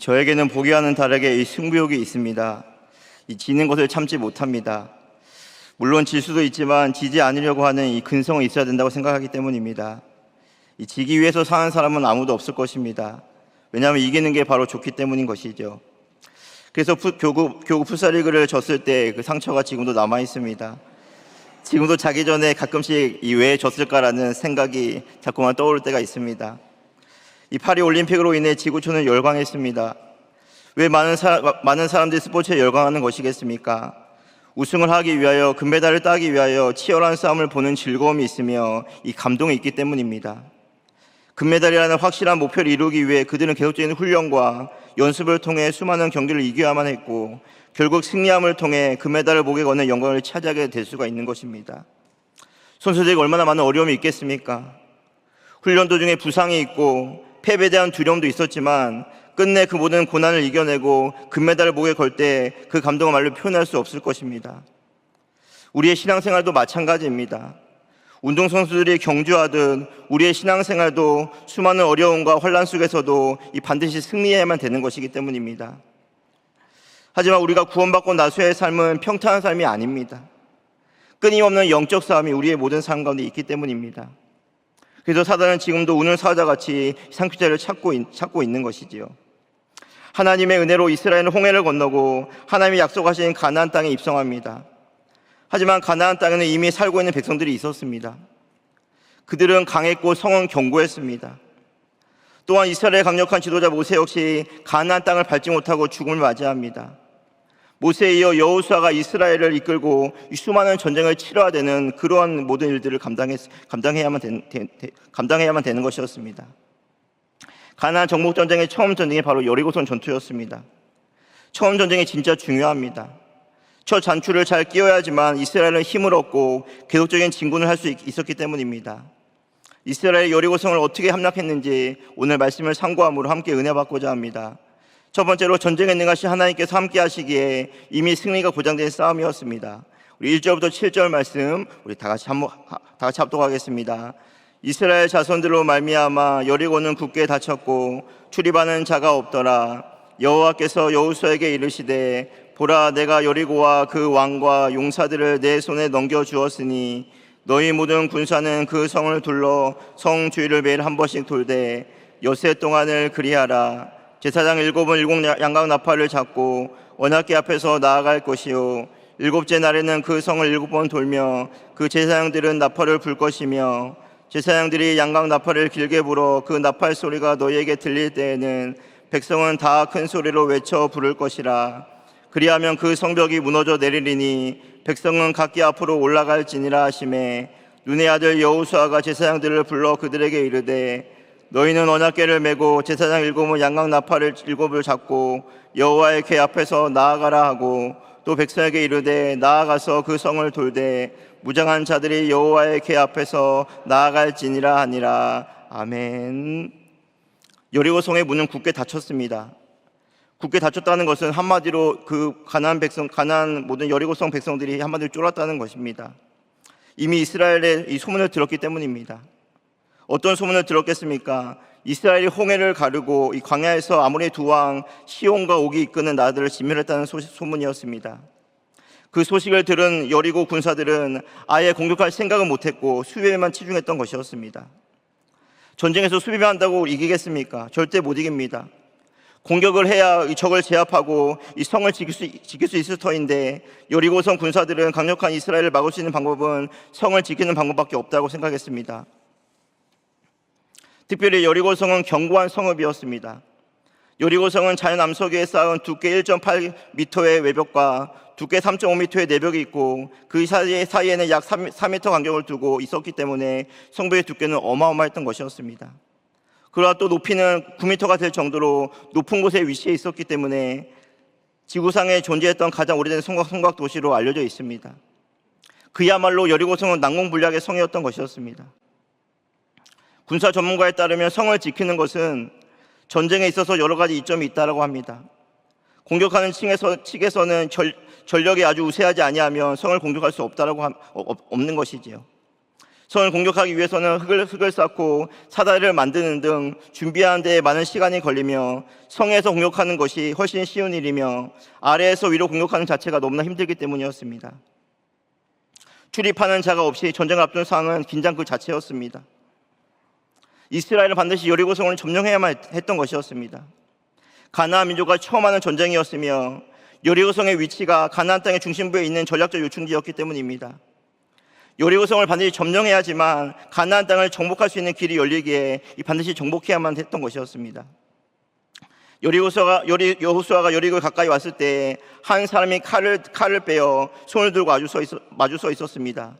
저에게는 보기와는 다르게 이 승부욕이 있습니다. 지는 것을 참지 못합니다. 물론 질 수도 있지만 지지 않으려고 하는 이 근성은 있어야 된다고 생각하기 때문입니다. 지기 위해서 사는 사람은 아무도 없을 것입니다. 왜냐하면 이기는 게 바로 좋기 때문인 것이죠. 그래서 교구 풋살리그를 졌을 때 그 상처가 지금도 남아 있습니다. 지금도 자기 전에 가끔씩 왜 졌을까라는 생각이 자꾸만 떠오를 때가 있습니다. 이 파리 올림픽으로 인해 지구촌은 열광했습니다. 왜 많은 사람들이 스포츠에 열광하는 것이겠습니까? 우승을 하기 위하여, 금메달을 따기 위하여 치열한 싸움을 보는 즐거움이 있으며 이 감동이 있기 때문입니다. 금메달이라는 확실한 목표를 이루기 위해 그들은 계속적인 훈련과 연습을 통해 수많은 경기를 이겨야만 했고, 결국 승리함을 통해 금메달을 목에 거는 영광을 차지하게 될 수가 있는 것입니다. 선수들에게 얼마나 많은 어려움이 있겠습니까? 훈련 도중에 부상이 있고 패배에 대한 두려움도 있었지만 끝내 그 모든 고난을 이겨내고 금메달을 목에 걸 때 그 감동을 말로 표현할 수 없을 것입니다. 우리의 신앙생활도 마찬가지입니다. 운동선수들이 경주하듯 우리의 신앙생활도 수많은 어려움과 혼란 속에서도 반드시 승리해야만 되는 것이기 때문입니다. 하지만 우리가 구원받고 나서의 삶은 평탄한 삶이 아닙니다. 끊임없는 영적 싸움이 우리의 모든 삶 가운데 있기 때문입니다. 그래서 사단은 지금도 우는 사자같이 상피자를 찾고 있는 것이지요. 하나님의 은혜로 이스라엘은 홍해를 건너고 하나님이 약속하신 가나안 땅에 입성합니다. 하지만 가나안 땅에는 이미 살고 있는 백성들이 있었습니다. 그들은 강했고 성은 견고했습니다. 또한 이스라엘의 강력한 지도자 모세 역시 가나안 땅을 밟지 못하고 죽음을 맞이합니다. 모세에 이어 여호수아가 이스라엘을 이끌고 수많은 전쟁을 치러야 되는 그러한 모든 일들을 감당해야만 되는 것이었습니다. 가나안 정복 전쟁의 처음 전쟁이 바로 여리고성 전투였습니다. 처음 전쟁이 진짜 중요합니다. 첫 잔추를 잘 끼워야지만 이스라엘은 힘을 얻고 계속적인 진군을 할 수 있었기 때문입니다. 이스라엘이 여리고성을 어떻게 함락했는지 오늘 말씀을 참고함으로 함께 은혜 받고자 합니다. 첫 번째로 전쟁에 능하신 하나님께서 함께 하시기에 이미 승리가 보장된 싸움이었습니다. 우리 1절부터 7절 말씀 우리 다 같이 합독하겠습니다. 이스라엘 자손들로 말미암아 여리고는 굳게 닫혔고 출입하는 자가 없더라. 여호와께서 여호수아에게 이르시되 보라, 내가 여리고와 그 왕과 용사들을 내 손에 넘겨주었으니 너희 모든 군사는 그 성을 둘러 성 주위를 매일 한 번씩 돌되 엿새 동안을 그리하라. 제사장 일곱 양각 나팔을 잡고 언약궤 앞에서 나아갈 것이요 일곱째 날에는 그 성을 7번 돌며 그 제사장들은 나팔을 불 것이며 제사장들이 양각 나팔을 길게 불어 그 나팔 소리가 너희에게 들릴 때에는 백성은 다 큰 소리로 외쳐 부를 것이라. 그리하면 그 성벽이 무너져 내리리니 백성은 각기 앞으로 올라갈지니라 하시매 눈의 아들 여호수아가 제사장들을 불러 그들에게 이르되 너희는 언약궤를 메고 제사장 7은 양각 나팔을 7을 잡고 여호와의 궤 앞에서 나아가라 하고 또 백성에게 이르되 나아가서 그 성을 돌되 무장한 자들이 여호와의 궤 앞에서 나아갈지니라 하니라. 아멘. 여리고성의 문은 굳게 닫혔습니다. 굳게 닫혔다는 것은 한마디로 그 가나안 모든 여리고성 백성들이 한마디로 쫄았다는 것입니다. 이미 이스라엘의 이 소문을 들었기 때문입니다. 어떤 소문을 들었겠습니까? 이스라엘이 홍해를 가르고 이 광야에서 아모리 두 왕 시온과 옥이 이끄는 나라들을 진멸했다는 소문이었습니다. 그 소식을 들은 여리고 군사들은 아예 공격할 생각은 못했고 수비에만 치중했던 것이었습니다. 전쟁에서 수비만 한다고 이기겠습니까? 절대 못 이깁니다. 공격을 해야 이 적을 제압하고 이 성을 지킬 수 있을 터인데 여리고성 군사들은 강력한 이스라엘을 막을 수 있는 방법은 성을 지키는 방법밖에 없다고 생각했습니다. 특별히 여리고성은 견고한 성읍이었습니다. 여리고성은 자연 암석에 쌓은 두께 1.8m의 외벽과 두께 3.5m의 내벽이 있고 그 사이에는 약 4m 간격을 두고 있었기 때문에 성벽의 두께는 어마어마했던 것이었습니다. 그러나 또 높이는 9m가 될 정도로 높은 곳에 위치해 있었기 때문에 지구상에 존재했던 가장 오래된 성곽 도시로 알려져 있습니다. 그야말로 여리고성은 난공불락의 성이었던 것이었습니다. 군사 전문가에 따르면 성을 지키는 것은 전쟁에 있어서 여러 가지 이점이 있다고 합니다. 공격하는 측에서는 전력이 아주 우세하지 아니하면 성을 공격할 수 없는 것이지요. 성을 공격하기 위해서는 흙을 쌓고 사다리를 만드는 등 준비하는 데 많은 시간이 걸리며 성에서 공격하는 것이 훨씬 쉬운 일이며 아래에서 위로 공격하는 자체가 너무나 힘들기 때문이었습니다. 출입하는 자가 없이 전쟁을 앞둔 상황은 긴장 그 자체였습니다. 이스라엘은 반드시 여리고성을 점령해야만 했던 것이었습니다. 가나안 민족과 처음 하는 전쟁이었으며 여리고성의 위치가 가나안 땅의 중심부에 있는 전략적 요충지였기 때문입니다. 여리고성을 반드시 점령해야지만 가나안 땅을 정복할 수 있는 길이 열리기에 반드시 정복해야만 했던 것이었습니다. 여호수아가 여리고에 가까이 왔을 때 한 사람이 칼을 빼어 손을 들고 마주 서 있었습니다.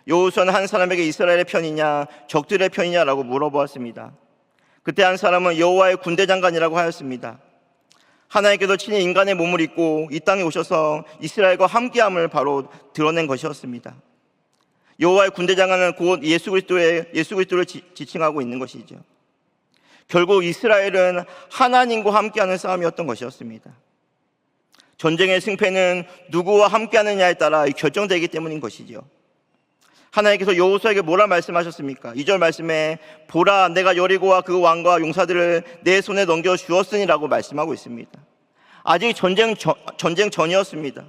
여호수아는 한 사람에게 이스라엘의 편이냐 적들의 편이냐라고 물어보았습니다. 그때 한 사람은 여호와의 군대 장관이라고 하였습니다. 하나님께서 친히 인간의 몸을 입고 이 땅에 오셔서 이스라엘과 함께함을 바로 드러낸 것이었습니다. 여호와의 군대 장관은 곧 예수 그리스도를 지칭하고 있는 것이죠. 결국 이스라엘은 하나님과 함께하는 싸움이었던 것이었습니다. 전쟁의 승패는 누구와 함께하느냐에 따라 결정되기 때문인 것이죠. 하나님께서 여호수아에게 뭐라 말씀하셨습니까? 2절 말씀에 보라 내가 여리고와 그 왕과 용사들을 내 손에 넘겨 주었으니라고 말씀하고 있습니다. 아직 전쟁 전이었습니다.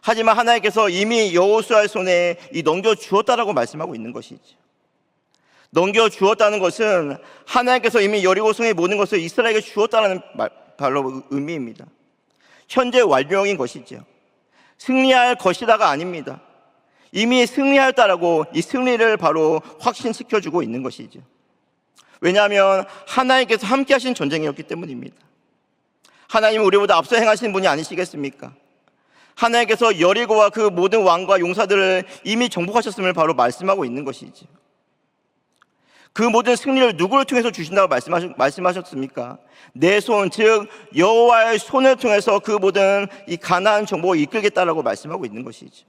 하지만 하나님께서 이미 여호수아의 손에 넘겨 주었다라고 말씀하고 있는 것이죠. 넘겨 주었다는 것은 하나님께서 이미 여리고성의 모든 것을 이스라엘에게 주었다는 바로 의미입니다. 현재 완료인 것이죠. 승리할 것이다가 아닙니다. 이미 승리하였다라고 이 승리를 바로 확신시켜주고 있는 것이죠. 왜냐하면 하나님께서 함께 하신 전쟁이었기 때문입니다. 하나님은 우리보다 앞서 행하신 분이 아니시겠습니까? 하나님께서 여리고와 그 모든 왕과 용사들을 이미 정복하셨음을 바로 말씀하고 있는 것이죠. 그 모든 승리를 누구를 통해서 주신다고 말씀하셨습니까? 내 손, 즉 여호와의 손을 통해서 그 모든 이 가나안 정복을 이끌겠다라고 말씀하고 있는 것이죠.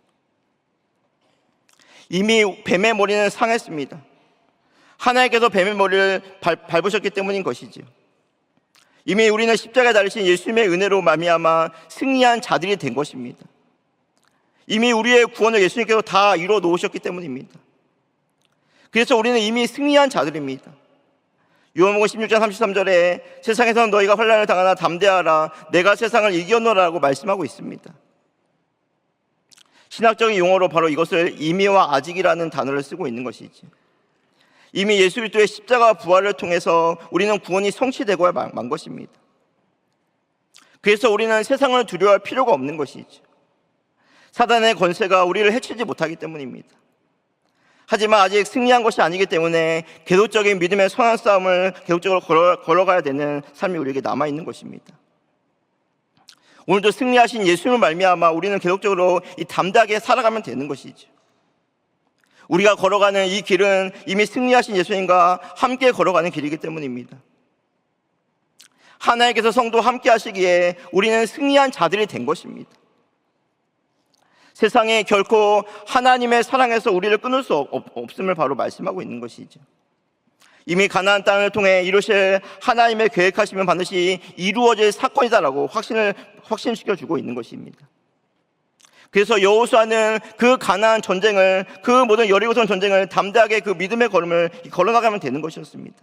이미 뱀의 머리는 상했습니다. 하나님께서 뱀의 머리를 밟으셨기 때문인 것이죠. 이미 우리는 십자가에 달리신 예수님의 은혜로 말미암아 승리한 자들이 된 것입니다. 이미 우리의 구원을 예수님께서 다 이루어 놓으셨기 때문입니다. 그래서 우리는 이미 승리한 자들입니다. 요한복음 16장 33절에 세상에서는 너희가 환난을 당하나 담대하라 내가 세상을 이겼노라라고 말씀하고 있습니다. 신학적인 용어로 바로 이것을 이미와 아직이라는 단어를 쓰고 있는 것이지. 이미 예수 그리스도의 십자가 부활을 통해서 우리는 구원이 성취되고야 만 것입니다. 그래서 우리는 세상을 두려워할 필요가 없는 것이죠. 사단의 권세가 우리를 해치지 못하기 때문입니다. 하지만 아직 승리한 것이 아니기 때문에 계속적인 믿음의 선한 싸움을 계속적으로 걸어가야 되는 삶이 우리에게 남아있는 것입니다. 오늘도 승리하신 예수님을 말미암아 우리는 계속적으로 이 담대하게 살아가면 되는 것이죠. 우리가 걸어가는 이 길은 이미 승리하신 예수님과 함께 걸어가는 길이기 때문입니다. 하나님께서 성도 함께 하시기에 우리는 승리한 자들이 된 것입니다. 세상에 결코 하나님의 사랑에서 우리를 끊을 수 없음을 바로 말씀하고 있는 것이죠. 이미 가나안 땅을 통해 이루실 하나님의 계획하시면 반드시 이루어질 사건이다라고 확신시켜주고 있는 것입니다. 그래서 여호수아는 그 가나안 전쟁을, 그 모든 여리고성 전쟁을 담대하게 그 믿음의 걸음을 걸어나가면 되는 것이었습니다.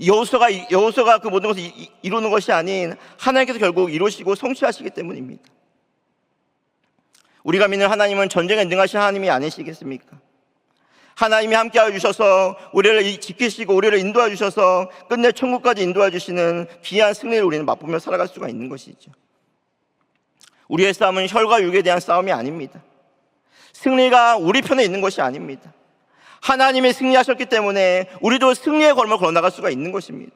여호수아가 그 모든 것을 이루는 것이 아닌 하나님께서 결국 이루시고 성취하시기 때문입니다. 우리가 믿는 하나님은 전쟁에 능하신 하나님이 아니시겠습니까? 하나님이 함께하여 주셔서 우리를 지키시고 우리를 인도하여 주셔서 끝내 천국까지 인도하여 주시는 귀한 승리를 우리는 맛보며 살아갈 수가 있는 것이죠. 우리의 싸움은 혈과 육에 대한 싸움이 아닙니다. 승리가 우리 편에 있는 것이 아닙니다. 하나님이 승리하셨기 때문에 우리도 승리의 걸음을 걸어나갈 수가 있는 것입니다.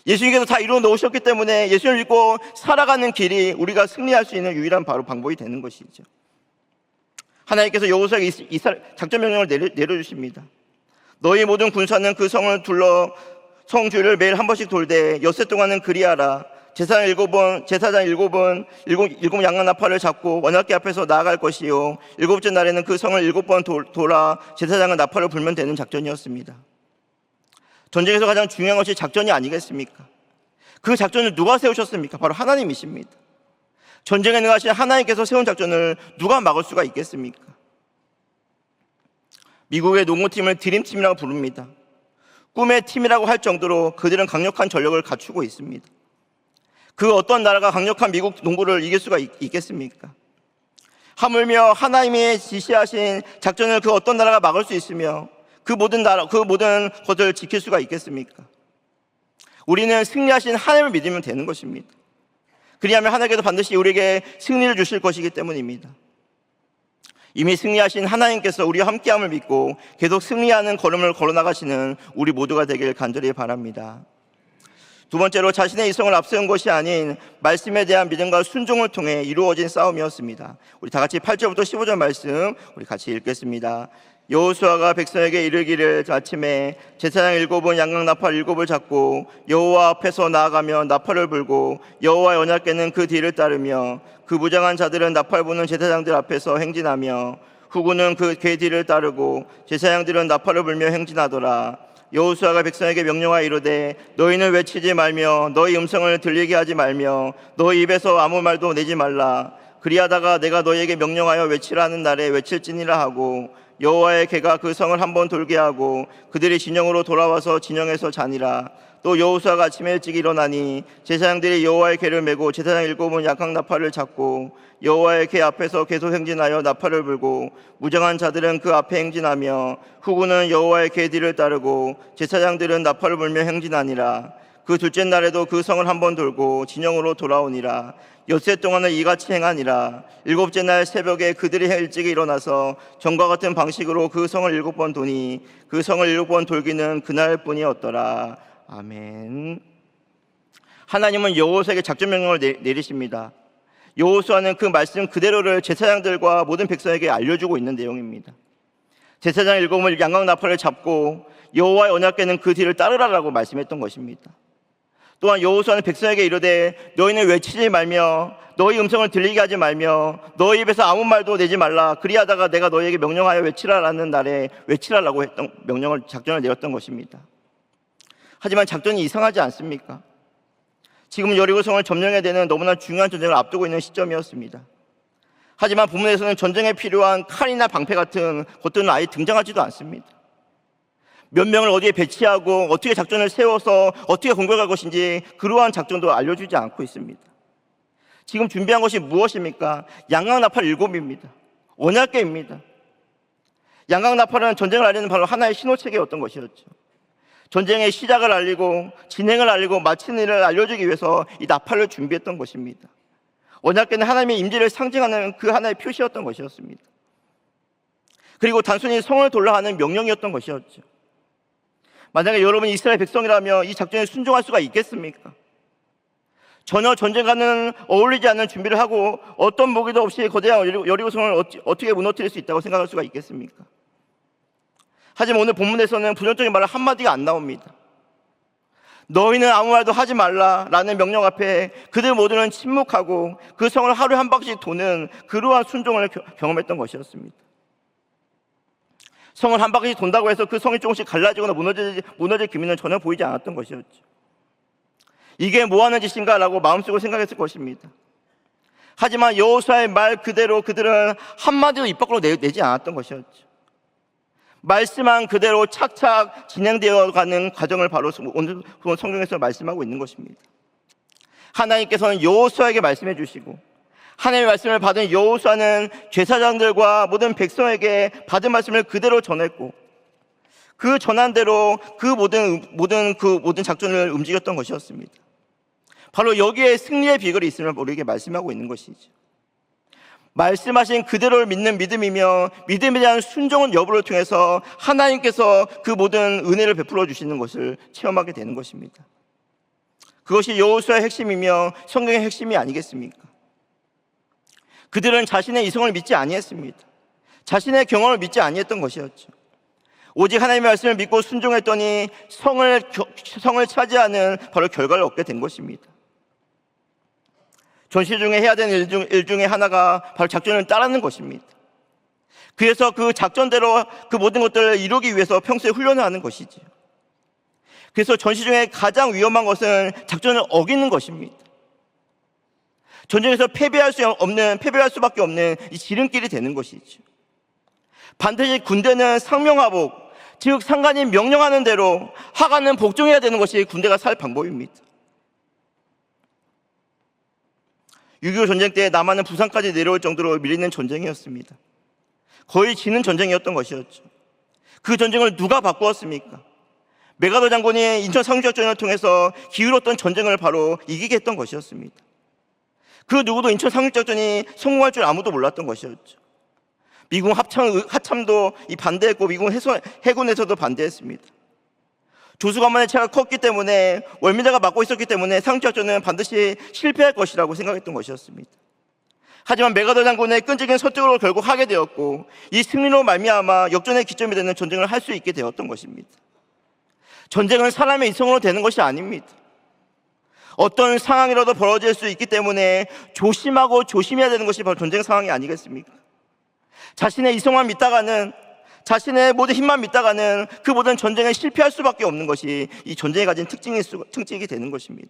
예수님께서 다 이루어 놓으셨기 때문에 예수님을 믿고 살아가는 길이 우리가 승리할 수 있는 유일한 바로 방법이 되는 것이죠. 하나님께서 여호수아에게 이 작전 명령을 내려주십니다. 너희 모든 군사는 그 성을 둘러 성 주위를 매일 한 번씩 돌되 엿새 동안은 그리하라. 제사장 일곱 양간 나팔을 잡고 원악기 앞에서 나아갈 것이요 일곱째 날에는 그 성을 7번 돌아 제사장은 나팔을 불면 되는 작전이었습니다. 전쟁에서 가장 중요한 것이 작전이 아니겠습니까? 그 작전을 누가 세우셨습니까? 바로 하나님이십니다. 전쟁에 능하신 하나님께서 세운 작전을 누가 막을 수가 있겠습니까? 미국의 농구팀을 드림팀이라고 부릅니다. 꿈의 팀이라고 할 정도로 그들은 강력한 전력을 갖추고 있습니다. 그 어떤 나라가 강력한 미국 농구를 이길 수가 있겠습니까? 하물며 하나님이 지시하신 작전을 그 어떤 나라가 막을 수 있으며 그 모든 것을 지킬 수가 있겠습니까? 우리는 승리하신 하나님을 믿으면 되는 것입니다. 그리하면 하나님께서 반드시 우리에게 승리를 주실 것이기 때문입니다. 이미 승리하신 하나님께서 우리와 함께함을 믿고 계속 승리하는 걸음을 걸어나가시는 우리 모두가 되길 간절히 바랍니다. 두 번째로 자신의 이성을 앞세운 것이 아닌 말씀에 대한 믿음과 순종을 통해 이루어진 싸움이었습니다. 우리 다 같이 8절부터 15절 말씀 우리 같이 읽겠습니다. 여호수아가 백성에게 이르기를 아침에 제사장 7은 양각 나팔 7을 잡고 여호와 앞에서 나아가며 나팔을 불고 여호와의 언약궤는 그 뒤를 따르며 그 무장한 자들은 나팔 부는 제사장들 앞에서 행진하며 후군은 그 궤 뒤를 따르고 제사장들은 나팔을 불며 행진하더라. 여호수아가 백성에게 명령하여 이르되 너희는 외치지 말며 너희 음성을 들리게 하지 말며 너희 입에서 아무 말도 내지 말라. 그리하다가 내가 너희에게 명령하여 외치라 하는 날에 외칠지니라 하고 여호와의 궤가 그 성을 한번 돌게 하고 그들이 진영으로 돌아와서 진영에서 자니라. 또 여호수아가 아침에 일찍 일어나니 제사장들이 여호와의 궤를 메고 제사장 7은 양각 나팔을 잡고 여호와의 궤 앞에서 계속 행진하여 나팔을 불고 무장한 자들은 그 앞에 행진하며 후군은 여호와의 궤 뒤를 따르고 제사장들은 나팔을 불며 행진하니라. 그 둘째 날에도 그 성을 한번 돌고 진영으로 돌아오니라. 엿새 동안은 이같이 행하니라. 일곱째 날 새벽에 그들이 일찍 일어나서 전과 같은 방식으로 그 성을 7번 도니 그 성을 7번 돌기는 그날뿐이었더라. 아멘. 하나님은 여호수아에게 작전 명령을 내리십니다. 여호수아는 그 말씀 그대로를 제사장들과 모든 백성에게 알려주고 있는 내용입니다. 제사장 7은 양각 나팔을 잡고 여호와의 언약궤는 그 뒤를 따르라라고 말씀했던 것입니다. 또한 여호수아는 백성에게 이르되 너희는 외치지 말며 너희 음성을 들리게 하지 말며 너희 입에서 아무 말도 내지 말라. 그리하다가 내가 너희에게 명령하여 외치라라는 날에 외치라라고 했던 작전을 내렸던 것입니다. 하지만 작전이 이상하지 않습니까? 지금 여리고성을 점령해야 되는 너무나 중요한 전쟁을 앞두고 있는 시점이었습니다. 하지만 본문에서는 전쟁에 필요한 칼이나 방패 같은 것들은 아예 등장하지도 않습니다. 몇 명을 어디에 배치하고 어떻게 작전을 세워서 어떻게 공격할 것인지 그러한 작전도 알려주지 않고 있습니다. 지금 준비한 것이 무엇입니까? 양각 나팔 7입니다. 언약궤입니다. 양각 나팔은 전쟁을 알리는 바로 하나의 신호체계였던 것이었죠. 전쟁의 시작을 알리고 진행을 알리고 마치는 일을 알려주기 위해서 이 나팔을 준비했던 것입니다. 언약궤는 하나님의 임재를 상징하는 그 하나의 표시였던 것이었습니다. 그리고 단순히 성을 돌라 하는 명령이었던 것이었죠. 만약에 여러분이 이스라엘 백성이라면 이 작전에 순종할 수가 있겠습니까? 전혀 전쟁과는 어울리지 않는 준비를 하고 어떤 무기도 없이 거대한 여리고성을 어떻게 무너뜨릴 수 있다고 생각할 수가 있겠습니까? 하지만 오늘 본문에서는 부정적인 말 한마디가 안 나옵니다. 너희는 아무 말도 하지 말라라는 명령 앞에 그들 모두는 침묵하고 그 성을 하루에 한 바퀴씩 도는 그러한 순종을 경험했던 것이었습니다. 성을 한 바퀴씩 돈다고 해서 그 성이 조금씩 갈라지거나 무너질 기미는 전혀 보이지 않았던 것이었죠. 이게 뭐하는 짓인가 라고 마음속으로 생각했을 것입니다. 하지만 여호수아의 말 그대로 그들은 한마디도 입 밖으로 내지 않았던 것이었죠. 말씀한 그대로 착착 진행되어 가는 과정을 바로 오늘 성경에서 말씀하고 있는 것입니다. 하나님께서는 여호수아에게 말씀해 주시고 하나님의 말씀을 받은 여호수아는 제사장들과 모든 백성에게 받은 말씀을 그대로 전했고 그 전한 대로 그 모든 작전을 움직였던 것이었습니다. 바로 여기에 승리의 비결이 있음을 우리에게 말씀하고 있는 것이죠. 말씀하신 그대로를 믿는 믿음이며 믿음에 대한 순종은 여부를 통해서 하나님께서 그 모든 은혜를 베풀어 주시는 것을 체험하게 되는 것입니다. 그것이 여호수아의 핵심이며 성경의 핵심이 아니겠습니까? 그들은 자신의 이성을 믿지 아니했습니다. 자신의 경험을 믿지 아니했던 것이었죠. 오직 하나님의 말씀을 믿고 순종했더니 성을 차지하는 바로 결과를 얻게 된 것입니다. 전시 중에 해야 되는 일 중에 하나가 바로 작전을 따르는 것입니다. 그래서 그 작전대로 그 모든 것들을 이루기 위해서 평소에 훈련을 하는 것이죠. 그래서 전시 중에 가장 위험한 것은 작전을 어기는 것입니다. 전쟁에서 패배할 수밖에 없는 이 지름길이 되는 것이죠. 반드시 군대는 상명하복, 즉 상관이 명령하는 대로 하관은 복종해야 되는 것이 군대가 살 방법입니다. 6.25 전쟁 때 남한은 부산까지 내려올 정도로 밀리는 전쟁이었습니다. 거의 지는 전쟁이었던 것이었죠. 그 전쟁을 누가 바꾸었습니까? 메가더 장군이 인천 상륙작전을 통해서 기울었던 전쟁을 바로 이기게 했던 것이었습니다. 그 누구도 인천 상륙작전이 성공할 줄 아무도 몰랐던 것이었죠. 미국 합참도 반대했고 미국 해군에서도 반대했습니다. 조수관만의 차가 컸기 때문에 월미대가 막고 있었기 때문에 상륙작전은 반드시 실패할 것이라고 생각했던 것이었습니다. 하지만 메가더 장군의 끈질긴 설득으로 결국 하게 되었고 이 승리로 말미암아 역전의 기점이 되는 전쟁을 할 수 있게 되었던 것입니다. 전쟁은 사람의 이성으로 되는 것이 아닙니다. 어떤 상황이라도 벌어질 수 있기 때문에 조심하고 조심해야 되는 것이 바로 전쟁 상황이 아니겠습니까? 자신의 이성만 믿다가는, 자신의 모든 힘만 믿다가는 그 모든 전쟁에 실패할 수밖에 없는 것이 이 전쟁이 가진 특징이 되는 것입니다.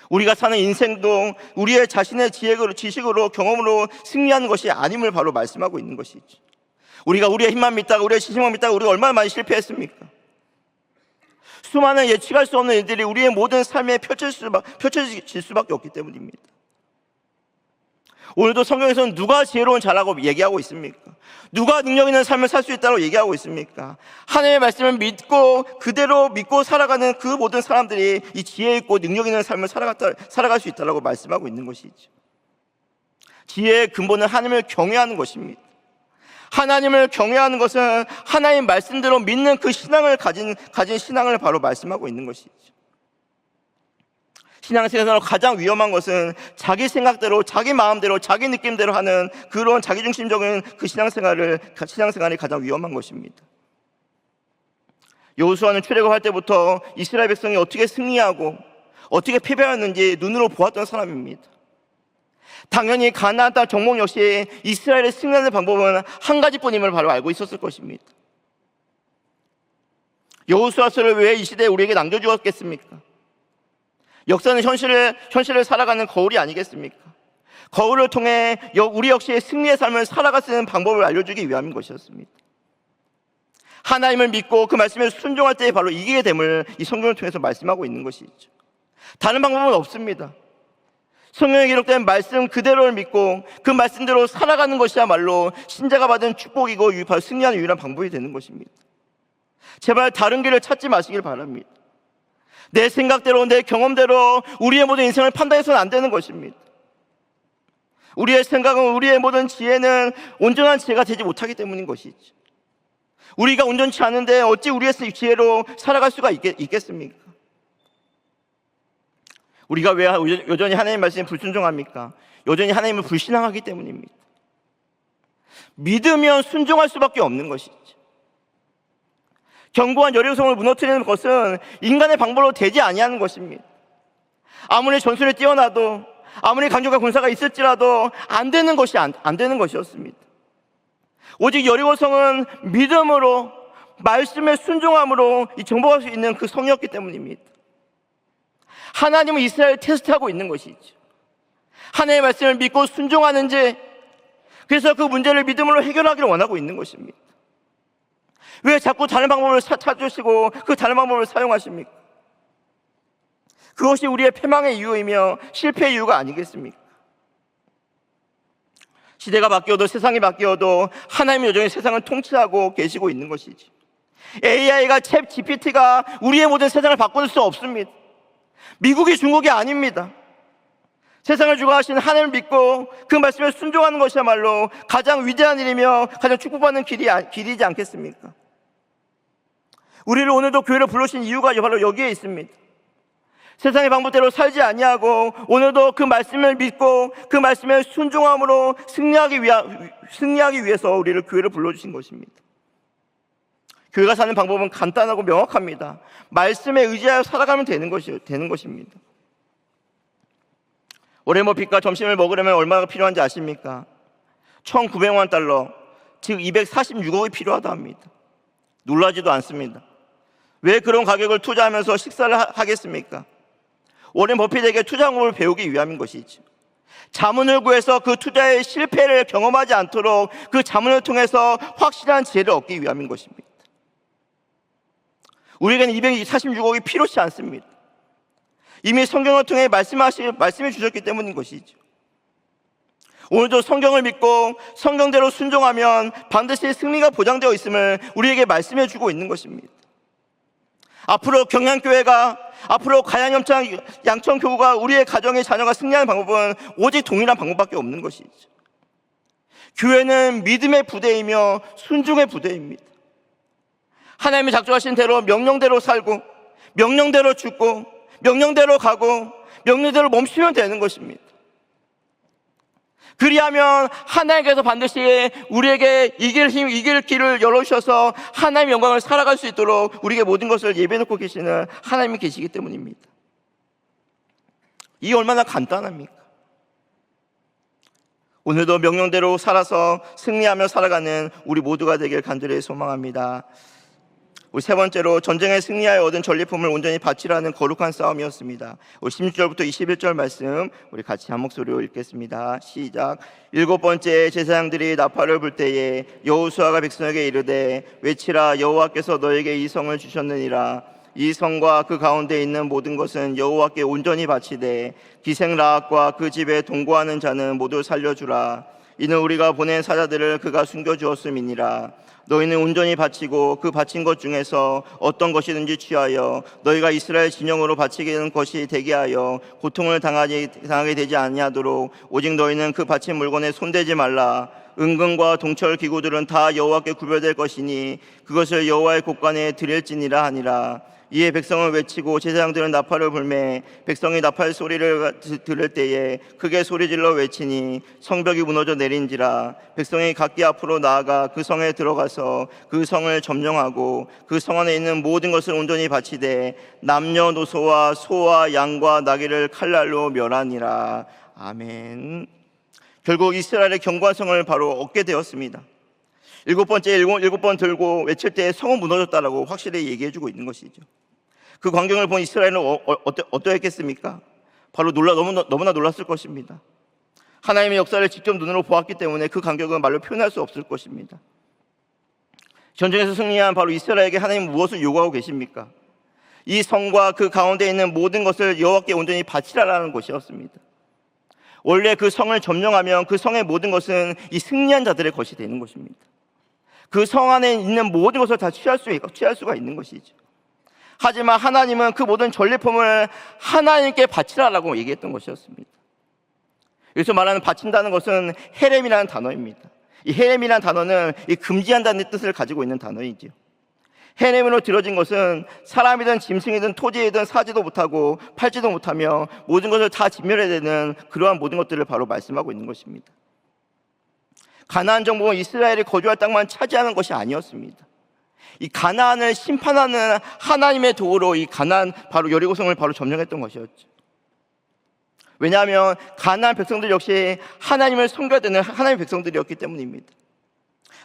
우리가 사는 인생도 우리의 자신의 지식으로 경험으로 승리하는 것이 아님을 바로 말씀하고 있는 것이죠. 우리가 우리의 힘만 믿다가, 우리의 지식만 믿다가 우리가 얼마나 많이 실패했습니까? 수많은 예측할 수 없는 일들이 우리의 모든 삶에 펼쳐질 수밖에 없기 때문입니다. 오늘도 성경에서는 누가 지혜로운 자라고 얘기하고 있습니까? 누가 능력 있는 삶을 살 수 있다고 얘기하고 있습니까? 하나님의 말씀을 믿고 그대로 믿고 살아가는 그 모든 사람들이 이 지혜 있고 능력 있는 삶을 살아갈 수 있다고 말씀하고 있는 것이죠. 지혜의 근본은 하나님을 경외하는 것입니다. 하나님을 경외하는 것은 하나님 말씀대로 믿는 그 신앙을 가진 신앙을 바로 말씀하고 있는 것이죠. 신앙생활에서 가장 위험한 것은 자기 생각대로, 자기 마음대로, 자기 느낌대로 하는 그런 자기중심적인 그 신앙생활이 가장 위험한 것입니다. 여호수아는 출애굽할 때부터 이스라엘 백성이 어떻게 승리하고 어떻게 패배하였는지 눈으로 보았던 사람입니다. 당연히 가나안 땅 정복 역시 이스라엘의 승리하는 방법은 한 가지뿐임을 바로 알고 있었을 것입니다. 여호수아서를 왜 이 시대에 우리에게 남겨주었겠습니까? 역사는 현실을 살아가는 거울이 아니겠습니까? 거울을 통해 우리 역시 승리의 삶을 살아가는 방법을 알려주기 위함인 것이었습니다. 하나님을 믿고 그 말씀에 순종할 때 바로 이기게 됨을 이 성경을 통해서 말씀하고 있는 것이죠. 다른 방법은 없습니다. 성경에 기록된 말씀 그대로를 믿고 그 말씀대로 살아가는 것이야말로 신자가 받은 축복이고 바로 승리하는 유일한 방법이 되는 것입니다. 제발 다른 길을 찾지 마시길 바랍니다. 내 생각대로, 내 경험대로 우리의 모든 인생을 판단해서는 안 되는 것입니다. 우리의 생각은, 우리의 모든 지혜는 온전한 지혜가 되지 못하기 때문인 것이죠. 우리가 온전치 않은데 어찌 우리의 지혜로 살아갈 수가 있겠습니까? 우리가 왜 여전히 하나님 말씀에 불순종합니까? 여전히 하나님을 불신앙하기 때문입니다. 믿으면 순종할 수밖에 없는 것이죠. 견고한 여리고성을 무너뜨리는 것은 인간의 방법으로 되지 아니하는 것입니다. 아무리 전술에 뛰어나도, 아무리 강력한 군사가 있을지라도 안 되는 것이었습니다. 오직 여리고성은 믿음으로, 말씀에 순종함으로 정복할 수 있는 그 성이었기 때문입니다. 하나님은 이스라엘을 테스트하고 있는 것이죠. 하나님의 말씀을 믿고 순종하는지, 그래서 그 문제를 믿음으로 해결하기를 원하고 있는 것입니다. 왜 자꾸 다른 방법을 찾으시고 그 다른 방법을 사용하십니까? 그것이 우리의 패망의 이유이며 실패의 이유가 아니겠습니까? 시대가 바뀌어도, 세상이 바뀌어도 하나님은 여전히 세상을 통치하고 계시고 있는 것이지. AI가, 챗 GPT가 우리의 모든 세상을 바꿀 수 없습니다. 미국이 중국이 아닙니다. 세상을 주관하시는 하나님을 믿고 그 말씀에 순종하는 것이야말로 가장 위대한 일이며 가장 축복받는 길이지 않겠습니까? 우리를 오늘도 교회로 불러주신 이유가 바로 여기에 있습니다. 세상의 방법대로 살지 아니하고 오늘도 그 말씀을 믿고 그 말씀에 순종함으로 승리하기 위해서 우리를 교회로 불러주신 것입니다. 교회가 사는 방법은 간단하고 명확합니다. 말씀에 의지하여 살아가면 되는 것입니다. 오레모핏과 점심을 먹으려면 얼마나 필요한지 아십니까? 1,900만 달러, 즉 246억이 필요하다 합니다. 놀라지도 않습니다. 왜 그런 가격을 투자하면서 식사를 하겠습니까? 오렌 버핏에게 투자 방법을 배우기 위함인 것이죠. 자문을 구해서 그 투자의 실패를 경험하지 않도록 그 자문을 통해서 확실한 지혜를 얻기 위함인 것입니다. 우리에게는 246억이 필요치 않습니다. 이미 성경을 통해 말씀해 주셨기 때문인 것이죠. 오늘도 성경을 믿고 성경대로 순종하면 반드시 승리가 보장되어 있음을 우리에게 말씀해 주고 있는 것입니다. 앞으로 경양교회가, 앞으로 가양 양천교구가, 우리의 가정의 자녀가 승리하는 방법은 오직 동일한 방법밖에 없는 것이죠. 교회는 믿음의 부대이며 순종의 부대입니다. 하나님이 작정하신 대로 명령대로 살고, 명령대로 죽고, 명령대로 가고, 명령대로 멈추면 되는 것입니다. 그리하면 하나님께서 반드시 우리에게 이길 힘, 이길 길을 열어주셔서 하나님의 영광을 살아갈 수 있도록 우리에게 모든 것을 예배해놓고 계시는 하나님이 계시기 때문입니다. 이게 얼마나 간단합니까? 오늘도 명령대로 살아서 승리하며 살아가는 우리 모두가 되길 간절히 소망합니다. 우리 세 번째로, 전쟁에 승리하여 얻은 전리품을 온전히 바치라는 거룩한 싸움이었습니다. 우리 16절부터 21절 말씀 우리 같이 한 목소리로 읽겠습니다. 시작. 7번째, 제사장들이 나팔을 불 때에 여호수아가 백성에게 이르되 외치라, 여호와께서 너에게 이 성을 주셨느니라. 이 성과 그 가운데 있는 모든 것은 여호와께 온전히 바치되 기생 라합과 그 집에 동거하는 자는 모두 살려주라. 이는 우리가 보낸 사자들을 그가 숨겨주었음이니라. 너희는 온전히 바치고 그 바친 것 중에서 어떤 것이든지 취하여 너희가 이스라엘 진영으로 바치는 것이 되게 하여 고통을 당하게 되지 아니하도록 오직 너희는 그 바친 물건에 손대지 말라. 은금과 동철 기구들은 다 여호와께 구별될 것이니 그것을 여호와의 곳간에 드릴지니라 하니라. 이에 백성을 외치고 제사장들은 나팔을 불매 백성이 나팔 소리를 들을 때에 크게 소리질러 외치니 성벽이 무너져 내린지라. 백성이 각기 앞으로 나아가 그 성에 들어가서 그 성을 점령하고 그 성 안에 있는 모든 것을 온전히 바치되 남녀노소와 소와 양과 나귀를 칼날로 멸하니라. 아멘. 결국 이스라엘의 견고한 성을 바로 얻게 되었습니다. 7번 들고 외칠 때 성은 무너졌다라고 확실히 얘기해주고 있는 것이죠. 그 광경을 본 이스라엘은 어떠했겠습니까? 바로 너무나 놀랐을 것입니다. 하나님의 역사를 직접 눈으로 보았기 때문에 그 감격은 말로 표현할 수 없을 것입니다. 전쟁에서 승리한 바로 이스라엘에게 하나님은 무엇을 요구하고 계십니까? 이 성과 그 가운데 있는 모든 것을 여호와께 온전히 바치라라는 것이었습니다. 원래 그 성을 점령하면 그 성의 모든 것은 이 승리한 자들의 것이 되는 것입니다. 그 성 안에 있는 모든 것을 다 취할 수가 있는 것이죠. 하지만 하나님은 그 모든 전리품을 하나님께 바치라라고 얘기했던 것이었습니다. 여기서 말하는 바친다는 것은 헤렘이라는 단어입니다. 이 헤렘이라는 단어는 이 금지한다는 뜻을 가지고 있는 단어이죠. 헤렘으로 들어진 것은 사람이든 짐승이든 토지이든 사지도 못하고 팔지도 못하며 모든 것을 다 진멸해야 되는 그러한 모든 것들을 바로 말씀하고 있는 것입니다. 가나안 정복은 이스라엘이 거주할 땅만 차지하는 것이 아니었습니다. 이 가나안을 심판하는 하나님의 도구로 이 가나안 바로 여리고성을 바로 점령했던 것이었죠. 왜냐하면 가나안 백성들 역시 하나님을 섬겨야 되는 하나님의 백성들이었기 때문입니다.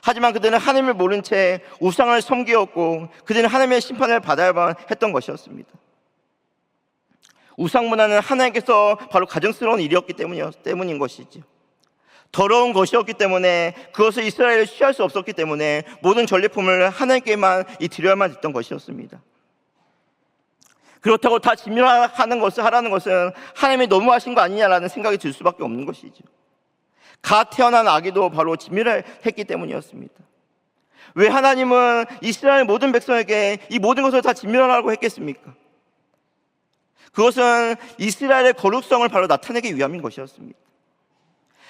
하지만 그들은 하나님을 모른 채 우상을 섬기었고 그들은 하나님의 심판을 받아야만 했던 것이었습니다. 우상 문화는 하나님께서 바로 가증스러운 일이었기 때문인 것이죠. 더러운 것이었기 때문에 그것을 이스라엘에 취할 수 없었기 때문에 모든 전리품을 하나님께만 드려야만 했던 것이었습니다. 그렇다고 다 진멸하는 것을 하라는 것은 하나님이 너무하신 거 아니냐라는 생각이 들 수밖에 없는 것이죠. 갓 태어난 아기도 바로 진멸을 했기 때문이었습니다. 왜 하나님은 이스라엘 모든 백성에게 이 모든 것을 다 진멸하라고 했겠습니까? 그것은 이스라엘의 거룩성을 바로 나타내기 위함인 것이었습니다.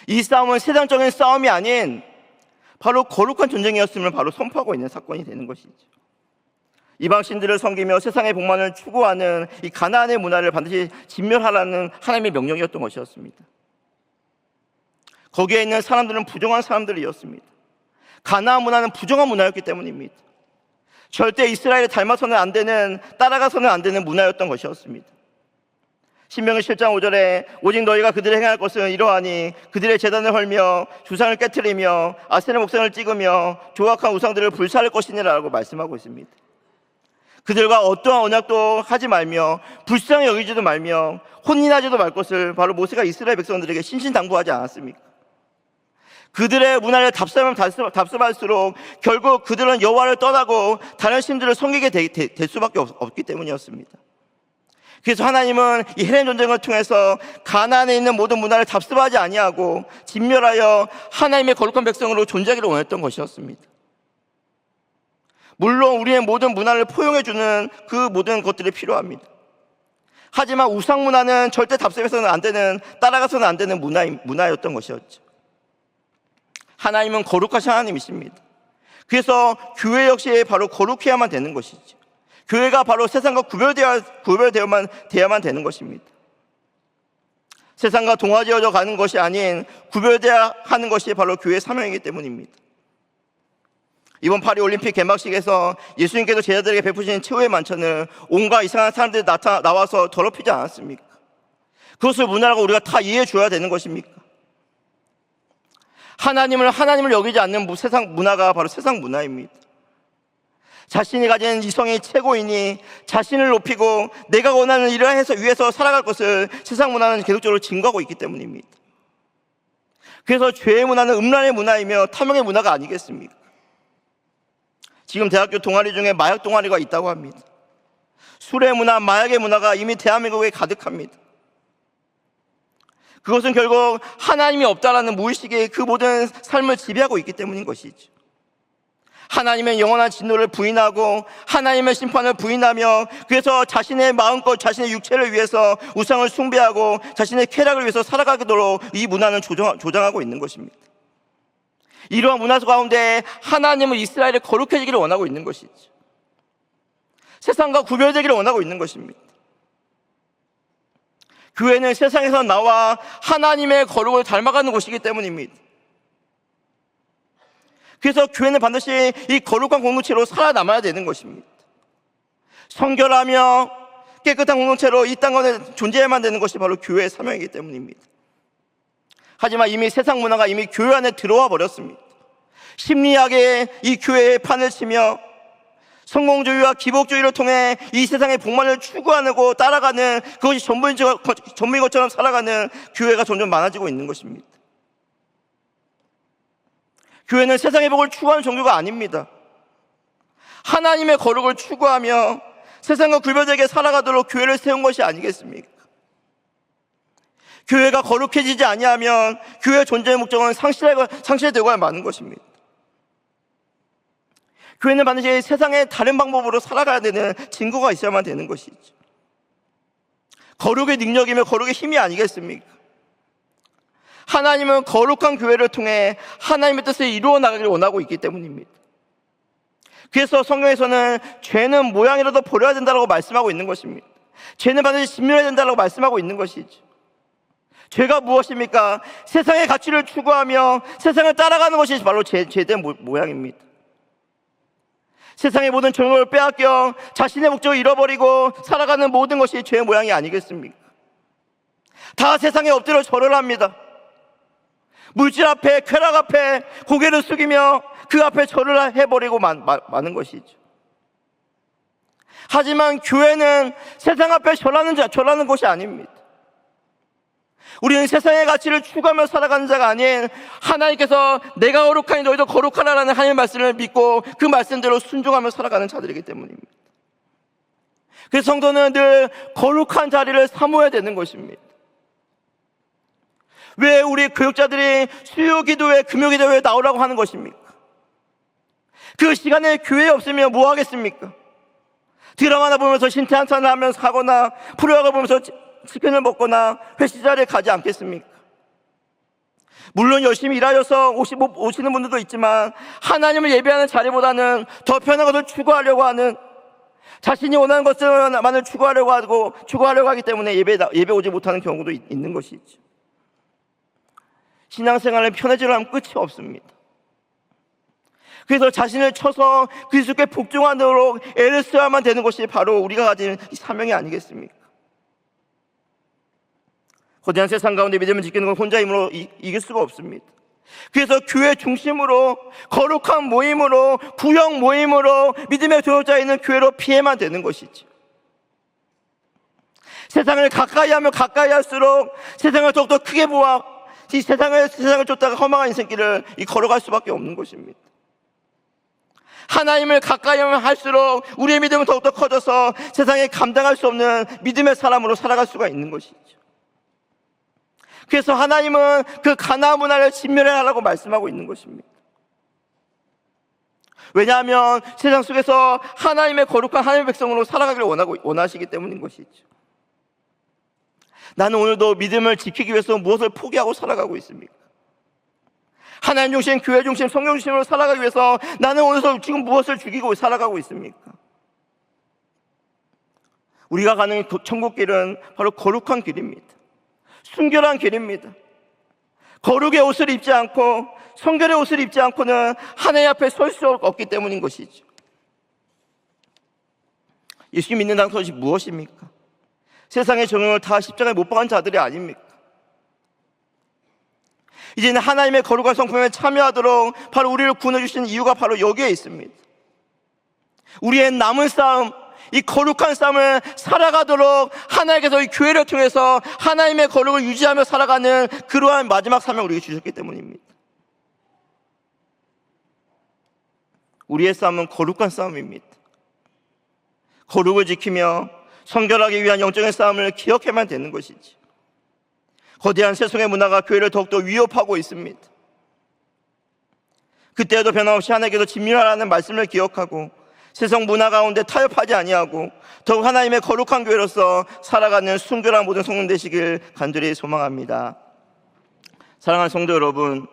이 싸움은 세상적인 싸움이 아닌 바로 거룩한 전쟁이었음을 바로 선포하고 있는 사건이 되는 것이죠. 이방신들을 섬기며 세상의 복만을 추구하는 이 가나안의 문화를 반드시 진멸하라는 하나님의 명령이었던 것이었습니다. 거기에 있는 사람들은 부정한 사람들이었습니다. 가나안 문화는 부정한 문화였기 때문입니다. 절대 이스라엘에 닮아서는 안 되는, 따라가서는 안 되는 문화였던 것이었습니다. 신명기 7장 5절에 오직 너희가 그들이 행할 것은 이러하니 그들의 제단을 헐며 주상을 깨트리며 아세라 목상을 찍으며 조악한 우상들을 불사할 것이니라고 말씀하고 있습니다. 그들과 어떠한 언약도 하지 말며 불쌍히 여기지도 말며 혼인하지도 말 것을 바로 모세가 이스라엘 백성들에게 신신당부하지 않았습니까? 그들의 문화를 답습할수록 결국 그들은 여호와를 떠나고 다른 신들을 섬기게 될 수밖에 없기 때문이었습니다. 그래서 하나님은 이 헤렌 전쟁을 통해서 가나안에 있는 모든 문화를 답습하지 아니하고 진멸하여 하나님의 거룩한 백성으로 존재하기를 원했던 것이었습니다. 물론 우리의 모든 문화를 포용해주는 그 모든 것들이 필요합니다. 하지만 우상 문화는 절대 답습해서는 안 되는, 따라가서는 안 되는 문화였던 것이었죠. 하나님은 거룩하신 하나님이십니다. 그래서 교회 역시 바로 거룩해야만 되는 것이죠. 교회가 바로 세상과 구별되어야만 되는 것입니다. 세상과 동화되어져 가는 것이 아닌 구별되어야 하는 것이 바로 교회의 사명이기 때문입니다. 이번 파리 올림픽 개막식에서 예수님께서 제자들에게 베푸신 최후의 만찬을 온갖 이상한 사람들이 나와서 더럽히지 않았습니까? 그것을 문화라고 우리가 다 이해해 줘야 되는 것입니까? 하나님을 여기지 않는 세상 문화가 바로 세상 문화입니다. 자신이 가진 이성이 최고이니 자신을 높이고 내가 원하는 일을 위해서 살아갈 것을 세상 문화는 계속적으로 증거하고 있기 때문입니다. 그래서 죄의 문화는 음란의 문화이며 탐욕의 문화가 아니겠습니까? 지금 대학교 동아리 중에 마약 동아리가 있다고 합니다. 술의 문화, 마약의 문화가 이미 대한민국에 가득합니다. 그것은 결국 하나님이 없다라는 무의식의 그 모든 삶을 지배하고 있기 때문인 것이죠. 하나님의 영원한 진노를 부인하고 하나님의 심판을 부인하며 그래서 자신의 마음껏 자신의 육체를 위해서 우상을 숭배하고 자신의 쾌락을 위해서 살아가도록 이 문화는 조장하고 있는 것입니다. 이러한 문화 가운데 하나님은 이스라엘이 거룩해지기를 원하고 있는 것이죠. 세상과 구별되기를 원하고 있는 것입니다. 교회는 세상에서 나와 하나님의 거룩을 닮아가는 곳이기 때문입니다. 그래서 교회는 반드시 이 거룩한 공동체로 살아남아야 되는 것입니다. 성결하며 깨끗한 공동체로 이 땅 가운데 존재해야만 되는 것이 바로 교회의 사명이기 때문입니다. 하지만 이미 세상 문화가 이미 교회 안에 들어와 버렸습니다. 심리학에 이 교회의 판을 치며 성공주의와 기복주의를 통해 이 세상의 복만을 추구하고 따라가는 그것이 전부인 것처럼 살아가는 교회가 점점 많아지고 있는 것입니다. 교회는 세상의 복을 추구하는 종교가 아닙니다. 하나님의 거룩을 추구하며 세상과 구별되게 살아가도록 교회를 세운 것이 아니겠습니까? 교회가 거룩해지지 아니하면 교회의 존재의 목적은 상실되고 마는 것입니다. 교회는 반드시 세상의 다른 방법으로 살아가야 되는 증거가 있어야만 되는 것이죠. 거룩의 능력이며 거룩의 힘이 아니겠습니까? 하나님은 거룩한 교회를 통해 하나님의 뜻을 이루어 나가기를 원하고 있기 때문입니다. 그래서 성경에서는 죄는 모양이라도 버려야 된다고 말씀하고 있는 것입니다. 죄는 반드시 진멸해야 된다고 말씀하고 있는 것이죠. 죄가 무엇입니까? 세상의 가치를 추구하며 세상을 따라가는 것이 바로 죄된 모양입니다. 세상의 모든 정욕을 빼앗겨 자신의 목적을 잃어버리고 살아가는 모든 것이 죄의 모양이 아니겠습니까? 다 세상에 엎드려 절을 합니다. 물질 앞에, 쾌락 앞에 고개를 숙이며 그 앞에 절을 해버리고 마는 것이죠. 하지만 교회는 세상 앞에 절하는 것이 아닙니다. 우리는 세상의 가치를 추구하며 살아가는 자가 아닌 하나님께서 내가 거룩하니 너희도 거룩하라는 하나님의 말씀을 믿고 그 말씀대로 순종하며 살아가는 자들이기 때문입니다. 그래서 성도는 늘 거룩한 자리를 사모해야 되는 것입니다. 왜 우리 교육자들이 수요기도회, 금요기도회에 나오라고 하는 것입니까? 그 시간에 교회에 없으면 뭐 하겠습니까? 드라마나 보면서 신탄산을 하면서 가거나 프로야구 보면서 치킨을 먹거나 회식 자리에 가지 않겠습니까? 물론 열심히 일하셔서 오시는 분들도 있지만 하나님을 예배하는 자리보다는 더 편한 것을 추구하려고 하는, 자신이 원하는 것만을 추구하려고 하기 때문에 예배 오지 못하는 경우도 있는 것이죠. 신앙생활은 편해지려면 끝이 없습니다. 그래서 자신을 쳐서 그리스도께 복종하도록 애를 써야만 되는 것이 바로 우리가 가진 이 사명이 아니겠습니까? 거대한 세상 가운데 믿음을 지키는 건 혼자 힘으로 이길 수가 없습니다. 그래서 교회 중심으로, 거룩한 모임으로, 구역 모임으로, 믿음의 동역자가 있는 교회로 피해만 되는 것이죠. 세상을 가까이 하면 가까이 할수록 세상을 더욱더 크게 보아 이 세상을 쫓다가 허망한 인생길을 걸어갈 수밖에 없는 것입니다. 하나님을 가까이 하면 할수록 우리의 믿음은 더욱더 커져서 세상에 감당할 수 없는 믿음의 사람으로 살아갈 수가 있는 것이죠. 그래서 하나님은 그 가나안 문화를 진멸하라고 말씀하고 있는 것입니다. 왜냐하면 세상 속에서 하나님의 거룩한 하나님의 백성으로 살아가기를 원하시기 때문인 것이죠. 나는 오늘도 믿음을 지키기 위해서 무엇을 포기하고 살아가고 있습니까? 하나님 중심, 교회 중심, 성령 중심으로 살아가기 위해서 나는 오늘도 지금 무엇을 죽이고 살아가고 있습니까? 우리가 가는 천국 길은 바로 거룩한 길입니다. 순결한 길입니다. 거룩의 옷을 입지 않고 성결의 옷을 입지 않고는 하나님 앞에 설 수 없기 때문인 것이죠. 예수 믿는다는 것이 무엇입니까? 세상의 정욕을 다 십자가에 못 박은 자들이 아닙니까? 이제는 하나님의 거룩한 성품에 참여하도록 바로 우리를 구원해 주신 이유가 바로 여기에 있습니다. 우리의 남은 싸움, 이 거룩한 싸움을 살아가도록 하나님께서 이 교회를 통해서 하나님의 거룩을 유지하며 살아가는 그러한 마지막 사명을 우리에게 주셨기 때문입니다. 우리의 싸움은 거룩한 싸움입니다. 거룩을 지키며 성결하기 위한 영적인 싸움을 기억해만 되는 것이지. 거대한 세상의 문화가 교회를 더욱더 위협하고 있습니다. 그때에도 변함없이 하나님께서 진멸하라는 말씀을 기억하고 세상 문화 가운데 타협하지 아니하고 더욱 하나님의 거룩한 교회로서 살아가는 순결한 모든 성도 되시길 간절히 소망합니다. 사랑하는 성도 여러분,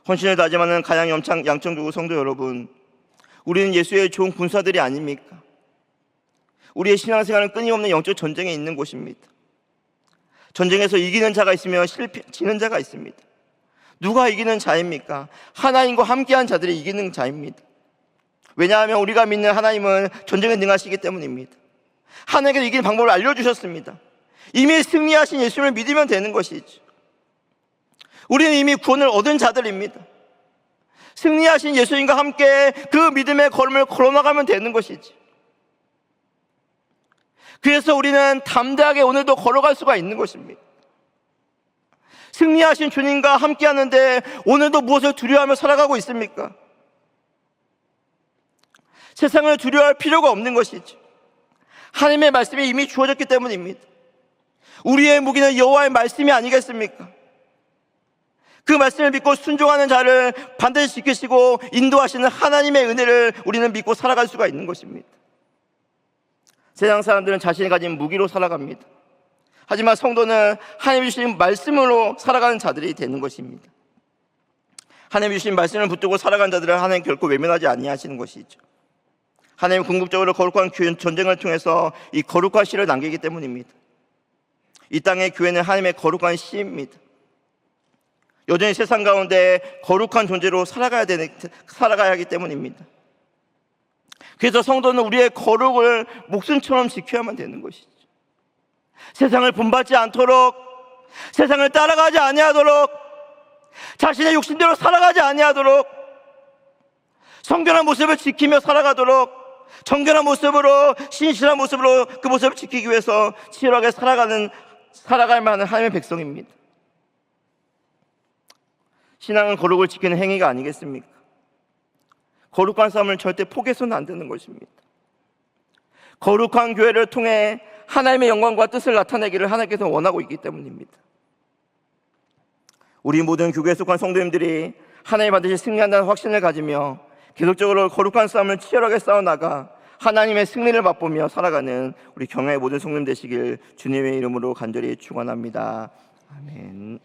헌신을 다짐하는 가양 양천교구 성도 여러분, 우리는 예수의 좋은 군사들이 아닙니까? 우리의 신앙생활은 끊임없는 영적 전쟁에 있는 곳입니다. 전쟁에서 이기는 자가 있으며 지는 자가 있습니다. 누가 이기는 자입니까? 하나님과 함께한 자들이 이기는 자입니다. 왜냐하면 우리가 믿는 하나님은 전쟁에 능하시기 때문입니다. 하나님께서 이기는 방법을 알려주셨습니다. 이미 승리하신 예수님을 믿으면 되는 것이죠. 우리는 이미 구원을 얻은 자들입니다. 승리하신 예수님과 함께 그 믿음의 걸음을 걸어나가면 되는 것이지. 그래서 우리는 담대하게 오늘도 걸어갈 수가 있는 것입니다. 승리하신 주님과 함께 하는데 오늘도 무엇을 두려워하며 살아가고 있습니까? 세상을 두려워할 필요가 없는 것이죠. 하나님의 말씀이 이미 주어졌기 때문입니다. 우리의 무기는 여호와의 말씀이 아니겠습니까? 그 말씀을 믿고 순종하는 자를 반드시 지키시고 인도하시는 하나님의 은혜를 우리는 믿고 살아갈 수가 있는 것입니다. 세상 사람들은 자신이 가진 무기로 살아갑니다. 하지만 성도는 하나님 주신 말씀으로 살아가는 자들이 되는 것입니다. 하나님 주신 말씀을 붙들고 살아가는 자들을 하나님 결코 외면하지 아니하시는 것이죠. 하나님 궁극적으로 거룩한 전쟁을 통해서 이 거룩한 씨를 남기기 때문입니다. 이 땅의 교회는 하나님의 거룩한 씨입니다. 여전히 세상 가운데 거룩한 존재로 살아가야 하기 때문입니다. 그래서 성도는 우리의 거룩을 목숨처럼 지켜야만 되는 것이죠. 세상을 본받지 않도록, 세상을 따라가지 아니하도록, 자신의 욕심대로 살아가지 아니하도록, 성결한 모습을 지키며 살아가도록, 정결한 모습으로, 신실한 모습으로 그 모습을 지키기 위해서 치열하게 살아갈 만한 하나님의 백성입니다. 신앙은 거룩을 지키는 행위가 아니겠습니까? 거룩한 삶을 절대 포기해서는 안 되는 것입니다. 거룩한 교회를 통해 하나님의 영광과 뜻을 나타내기를 하나님께서 원하고 있기 때문입니다. 우리 모든 교회에 속한 성도님들이 하나님 반드시 승리한다는 확신을 가지며 계속적으로 거룩한 싸움을 치열하게 싸워나가 하나님의 승리를 맛보며 살아가는 우리 경야의 모든 성도님 되시길 주님의 이름으로 간절히 축원합니다. 아멘.